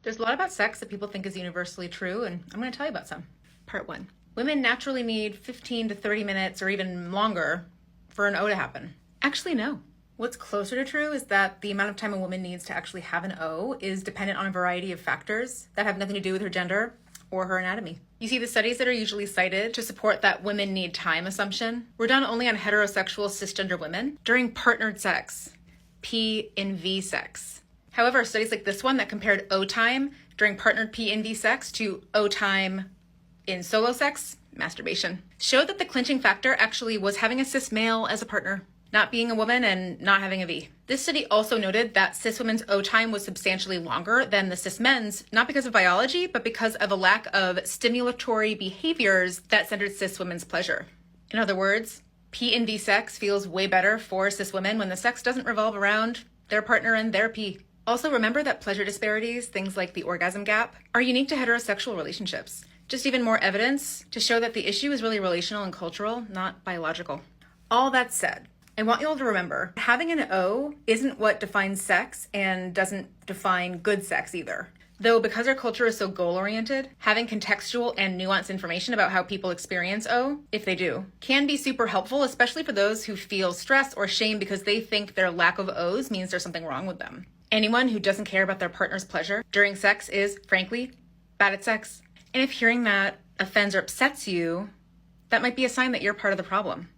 There's a lot about sex that people think is universally true, and I'm going to tell you about some. Part 1. Women naturally need 15 to 30 minutes or even longer for an O to happen. Actually, no. What's closer to true is that the amount of time a woman needs to actually have an O is dependent on a variety of factors that have nothing to do with her gender or her anatomy. You see, the studies that are usually cited to support that women need time assumption were done only on heterosexual cisgender women during partnered sex, P in V sex. However, studies like this one that compared O time during partnered P in V sex to O time in solo sex, masturbation, showed that the clinching factor actually was having a cis male as a partner, not being a woman and not having a V. This study also noted that cis women's O time was substantially longer than the cis men's, not because of biology, but because of a lack of stimulatory behaviors that centered cis women's pleasure. In other words, P in V sex feels way better for cis women when the sex doesn't revolve around their partner and their P. Also, remember that pleasure disparities, things like the orgasm gap, are unique to heterosexual relationships. Just even more evidence to show that the issue is really relational and cultural, not biological. All that said, I want you all to remember, having an O isn't what defines sex and doesn't define good sex either. Though because our culture is so goal-oriented, having contextual and nuanced information about how people experience O, if they do, can be super helpful, especially for those who feel stress or shame because they think their lack of O's means there's something wrong with them. Anyone who doesn't care about their partner's pleasure during sex is, frankly, bad at sex. And if hearing that offends or upsets you, that might be a sign that you're part of the problem.